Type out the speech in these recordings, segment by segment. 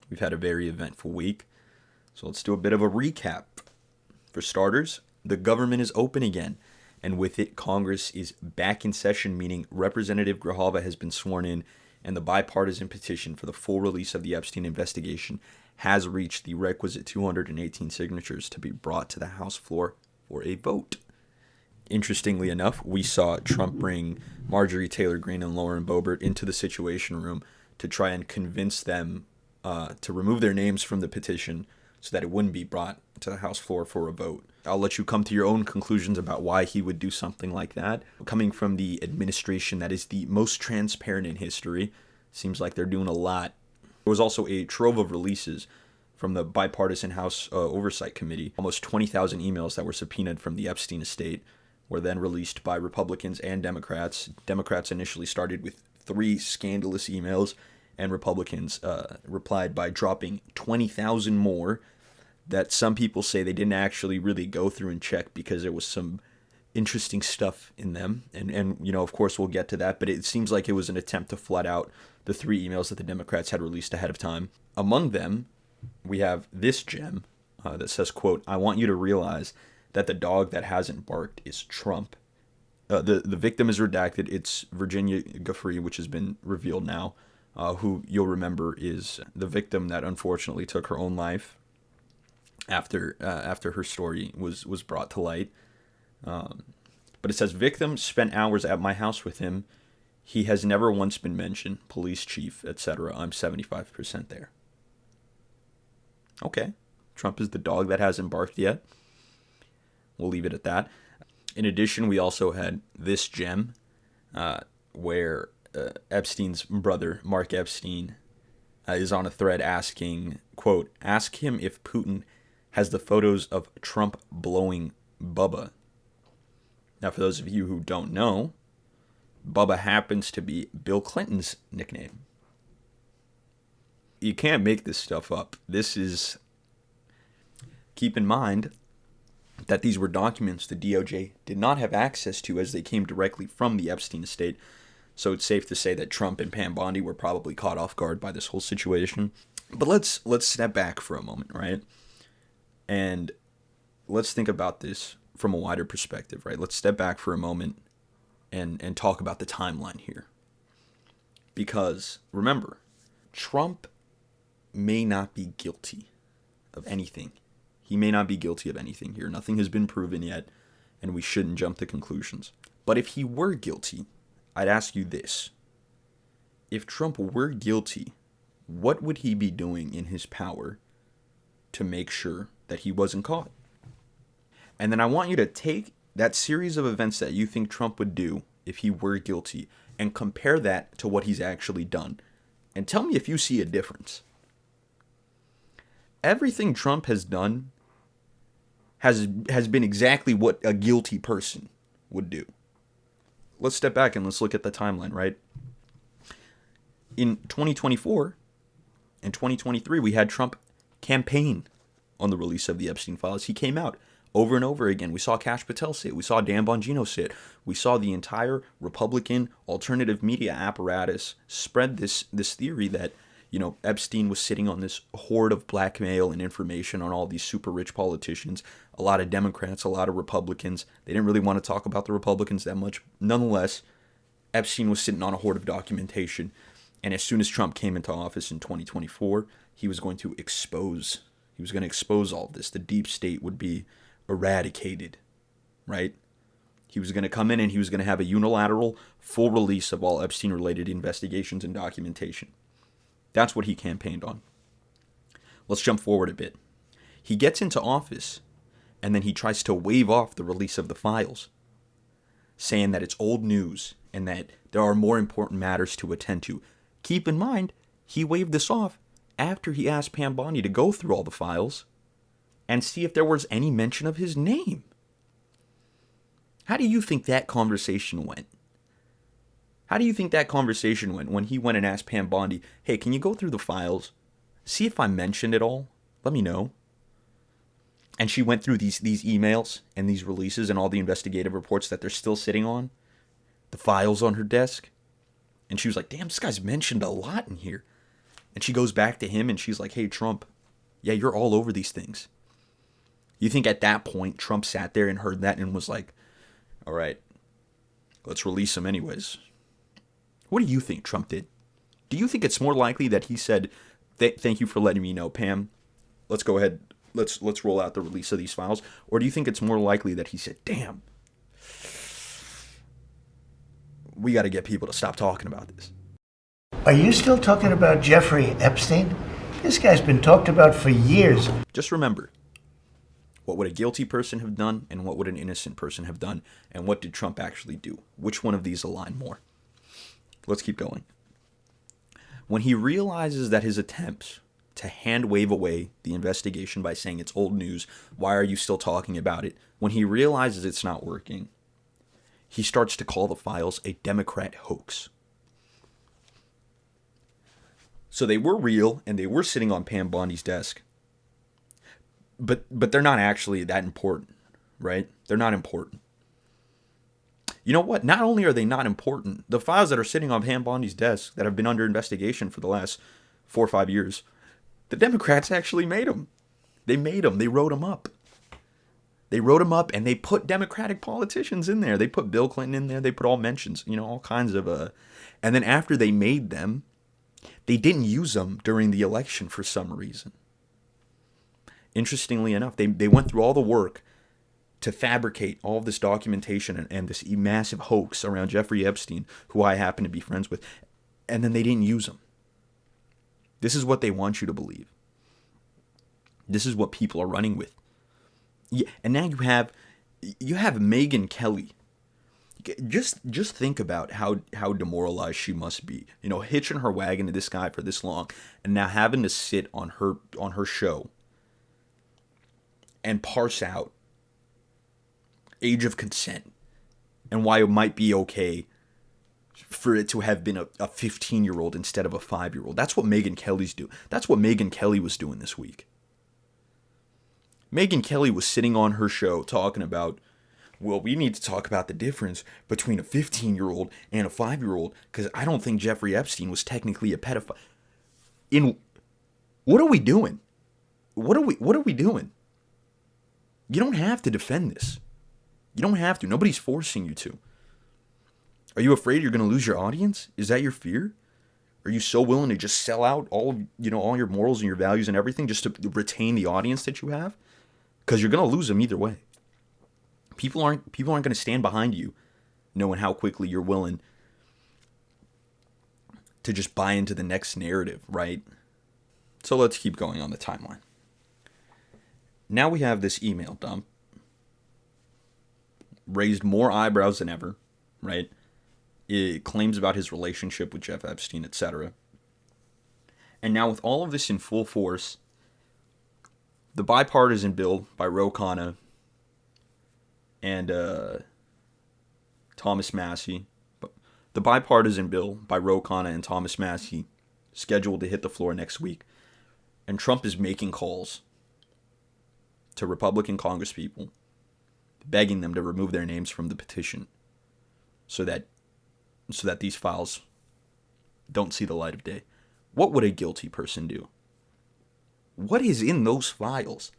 We've had a very eventful week. So let's do a bit of a recap. For starters, the government is open again. And with it, Congress is back in session, meaning Representative Grijalva has been sworn in, and the bipartisan petition for the full release of the Epstein investigation has reached the requisite 218 signatures to be brought to the House floor for a vote. Interestingly enough, we saw Trump bring Marjorie Taylor Greene and Lauren Boebert into the Situation Room to try and convince them to remove their names from the petition so that it wouldn't be brought to the House floor for a vote. I'll let you come to your own conclusions about why he would do something like that. Coming from the administration that is the most transparent in history, seems like they're doing a lot. There was also a trove of releases from the bipartisan House Oversight Committee. Almost 20,000 emails that were subpoenaed from the Epstein estate were then released by Republicans and Democrats. Democrats initially started with 3 scandalous emails, and Republicans replied by dropping 20,000 more that some people say they didn't actually really go through and check because there was some interesting stuff in them. And you know, of course, we'll get to that, but it seems like it was an attempt to flood out the 3 emails that the Democrats had released ahead of time. Among them, we have this gem that says, quote, "I want you to realize that the dog that hasn't barked is Trump." The victim is redacted. It's Virginia Giuffre, which has been revealed now, who you'll remember is the victim that unfortunately took her own life after her story was brought to light. But it says, "Victim spent hours at my house with him. He has never once been mentioned. Police chief, etc. I'm 75% there." Okay. Trump is the dog that hasn't barked yet. We'll leave it at that. In addition, we also had this gem where Epstein's brother, Mark Epstein, is on a thread asking, quote, "Ask him if Putin has the photos of Trump blowing Bubba." Now, for those of you who don't know, Bubba happens to be Bill Clinton's nickname. You can't make this stuff up. Keep in mind that these were documents the DOJ did not have access to as they came directly from the Epstein estate. So it's safe to say that Trump and Pam Bondi were probably caught off guard by this whole situation. But let's step back for a moment, right? And let's think about this from a wider perspective, right? Let's step back for a moment and talk about the timeline here. Because remember, Trump may not be guilty of anything. He may not be guilty of anything here. Nothing has been proven yet, and we shouldn't jump to conclusions. But if he were guilty, I'd ask you this. If Trump were guilty, what would he be doing in his power to make sure that he wasn't caught? And then I want you to take that series of events that you think Trump would do if he were guilty and compare that to what he's actually done. And tell me if you see a difference. Everything Trump has done has been exactly what a guilty person would do. Let's step back and let's look at the timeline, right? In 2024 and 2023, we had Trump campaign on the release of the Epstein files. He came out over and over again. We saw Kash Patel say it. We saw Dan Bongino say it. We saw the entire Republican alternative media apparatus spread this theory that, you know, Epstein was sitting on this hoard of blackmail and information on all these super rich politicians. A lot of Democrats, a lot of Republicans. They didn't really want to talk about the Republicans that much. Nonetheless, Epstein was sitting on a hoard of documentation. And as soon as Trump came into office in 2024, he was going to expose all of this. The deep state would be eradicated, right? He was going to come in and he was going to have a unilateral, full release of all Epstein-related investigations and documentation. That's what he campaigned on. Let's jump forward a bit. He gets into office, and then he tries to wave off the release of the files, saying that it's old news and that there are more important matters to attend to. Keep in mind, he waved this off after he asked Pam Bondi to go through all the files and see if there was any mention of his name. How do you think that conversation went? How do you think that conversation went when he went and asked Pam Bondi, "Hey, can you go through the files? See if I mentioned it all? Let me know." And she went through these emails and these releases and all the investigative reports that they're still sitting on, the files on her desk. And she was like, "Damn, this guy's mentioned a lot in here." And she goes back to him and she's like, hey, Trump, yeah, you're all over these things. You think at that point Trump sat there and heard that and was like, all right, let's release him anyways? What do you think Trump did? Do you think it's more likely that he said, thank you for letting me know, Pam, let's go ahead, let's roll out the release of these files? Or do you think it's more likely that he said, damn, we got to get people to stop talking about this? Are you still talking about Jeffrey Epstein? This guy's been talked about for years. Just remember, what would a guilty person have done and what would an innocent person have done? And what did Trump actually do? Which one of these align more? Let's keep going. When he realizes that his attempts to hand wave away the investigation by saying it's old news, why are you still talking about it? When he realizes it's not working, he starts to call the files a Democrat hoax. So they were real and they were sitting on Pam Bondi's desk. But they're not actually that important, right? They're not important. You know what? Not only are they not important, the files that are sitting on Pam Bondi's desk that have been under investigation for the last 4 or 5 years, the Democrats actually made them. They made them. They wrote them up. They wrote them up and they put Democratic politicians in there. They put Bill Clinton in there. They put all mentions, all kinds of. And then after they made them, they didn't use them during the election for some reason. Interestingly enough, they went through all the work to fabricate all of this documentation and this massive hoax around Jeffrey Epstein, who I happen to be friends with, and then they didn't use them. This is what they want you to believe. This is what people are running with. Yeah, and now you have Megyn Kelly. Just think about how demoralized she must be. Hitching her wagon to this guy for this long, and now having to sit on her show and parse out age of consent and why it might be okay for it to have been a 15-year-old instead of a 5-year-old. That's what Megyn Kelly's do. That's what Megyn Kelly was doing this week. Megyn Kelly was sitting on her show talking about, well, we need to talk about the difference between a 15-year-old and a 5-year-old because I don't think Jeffrey Epstein was technically a pedophile. What are we doing? What are we doing? You don't have to defend this. You don't have to. Nobody's forcing you to. Are you afraid you're going to lose your audience? Is that your fear? Are you so willing to just sell out all your morals and your values and everything just to retain the audience that you have? Because you're going to lose them either way. People aren't going to stand behind you knowing how quickly you're willing to just buy into the next narrative, right? So let's keep going on the timeline. Now we have this email dump. Raised more eyebrows than ever, right? It claims about his relationship with Jeff Epstein, etc. And now with all of this in full force, the bipartisan bill by Ro Khanna and Thomas Massie, the bipartisan bill by Ro Khanna and Thomas Massie, scheduled to hit the floor next week. And Trump is making calls to Republican congresspeople, begging them to remove their names from the petition so that these files don't see the light of day. What would a guilty person do? What is in those files?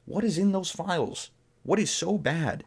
What is in those files? What is so bad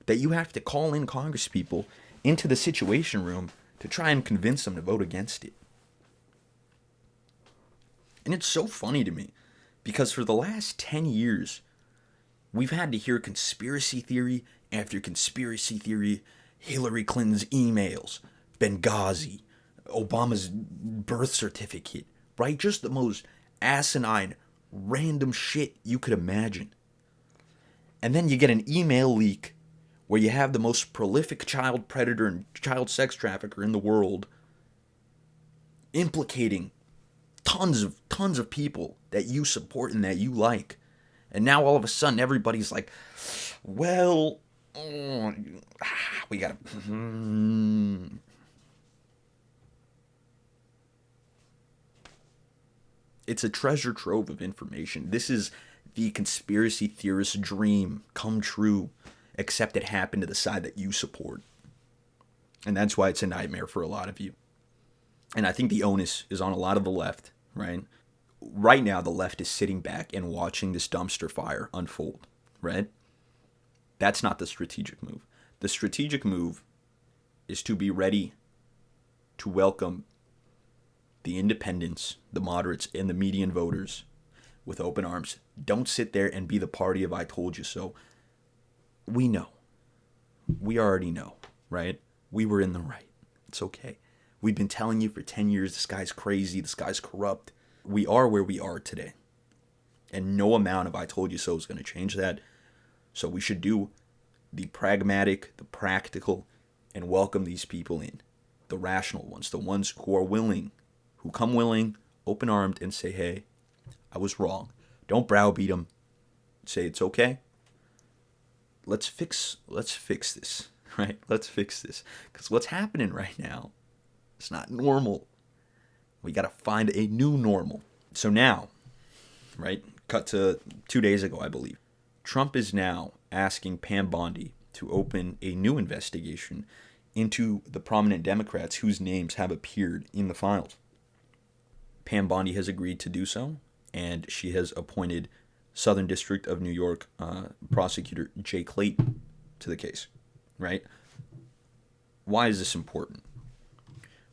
that you have to call in congresspeople into the Situation Room to try and convince them to vote against it? And it's so funny to me because for the last 10 years, we've had to hear conspiracy theory after conspiracy theory, Hillary Clinton's emails, Benghazi, Obama's birth certificate, right? Just the most asinine, random shit you could imagine. And then you get an email leak where you have the most prolific child predator and child sex trafficker in the world implicating tons of people that you support and that you like. And now all of a sudden everybody's like, well, we gotta... It's a treasure trove of information. This is the conspiracy theorist's dream come true, except it happened to the side that you support. And that's why it's a nightmare for a lot of you. And I think the onus is on a lot of the left, right? Right now, the left is sitting back and watching this dumpster fire unfold, right? That's not the strategic move. The strategic move is to be ready to welcome the independents, the moderates, and the median voters with open arms. Don't sit there and be the party of I told you so. We know. We already know, right? We were in the right. It's okay. We've been telling you for 10 years this guy's crazy, this guy's corrupt. We are where we are today. And no amount of I told you so is going to change that. So we should do the pragmatic, the practical, and welcome these people in. The rational ones, the ones who are willing, who come willing, open-armed, and say, hey, I was wrong. Don't browbeat them. Say it's okay. Let's fix this, right? Let's fix this. Because what's happening right now, it's not normal. We got to find a new normal. So now, right, cut to 2 days ago, I believe. Trump is now asking Pam Bondi to open a new investigation into the prominent Democrats whose names have appeared in the files. Pam Bondi has agreed to do so, and she has appointed Southern District of New York prosecutor Jay Clayton to the case, right? Why is this important?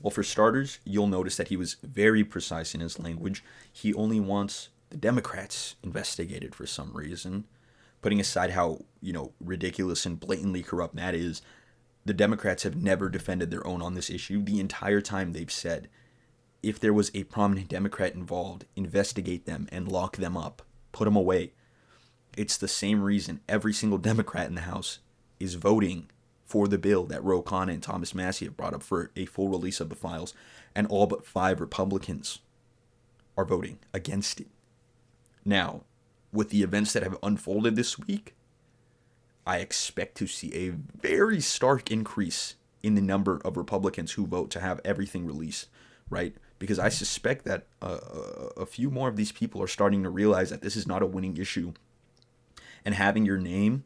Well, for starters, you'll notice that he was very precise in his language. He only wants the Democrats investigated for some reason. Putting aside how, ridiculous and blatantly corrupt that is, the Democrats have never defended their own on this issue. The entire time they've said, if there was a prominent Democrat involved, investigate them and lock them up, put them away. It's the same reason every single Democrat in the House is voting for the bill that Ro Khanna and Thomas Massie have brought up for a full release of the files, and all but 5 Republicans are voting against it. Now, with the events that have unfolded this week, I expect to see a very stark increase in the number of Republicans who vote to have everything released, right? Because I suspect that a few more of these people are starting to realize that this is not a winning issue. And having your name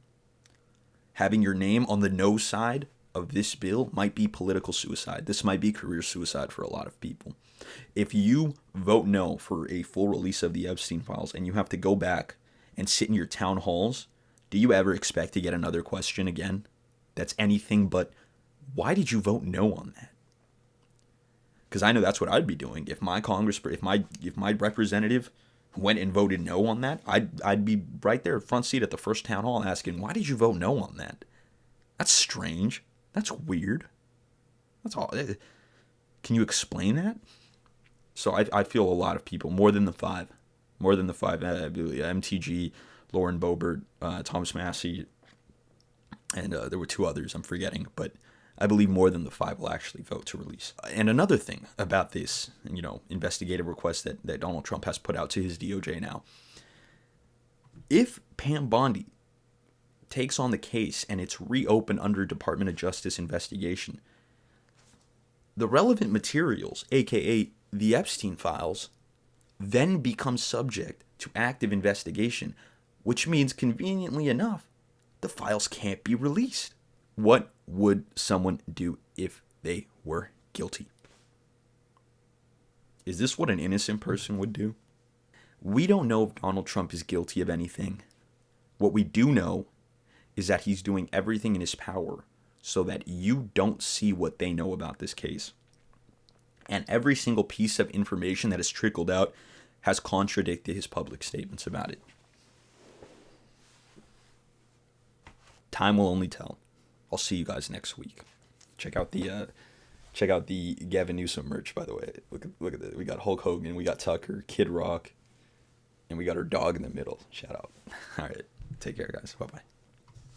on the no side of this bill might be political suicide. This might be career suicide for a lot of people. If you vote no for a full release of the Epstein files and you have to go back and sit in your town halls, do you ever expect to get another question again? That's anything but, why did you vote no on that? Because I know that's what I'd be doing. If my if my representative went and voted no on that, I'd be right there front seat at the first town hall asking, why did you vote no on that? That's strange. That's weird. That's all. Can you explain that? So I feel a lot of people, more than the five, MTG, Lauren Boebert, Thomas Massie, and there were 2 others I'm forgetting, but I believe more than the 5 will actually vote to release. And another thing about this, investigative request that Donald Trump has put out to his DOJ now, if Pam Bondi takes on the case and it's reopened under Department of Justice investigation, the relevant materials, aka the Epstein files, then become subject to active investigation, which means, conveniently enough, the files can't be released. What would someone do if they were guilty? Is this what an innocent person would do? We don't know if Donald Trump is guilty of anything. What we do know is that he's doing everything in his power so that you don't see what they know about this case. And every single piece of information that has trickled out has contradicted his public statements about it. Time will only tell. I'll see you guys next week. Check out the Gavin Newsom merch, by the way. Look at that. We got Hulk Hogan, we got Tucker, Kid Rock, and we got our dog in the middle. Shout out. All right. Take care, guys. Bye-bye.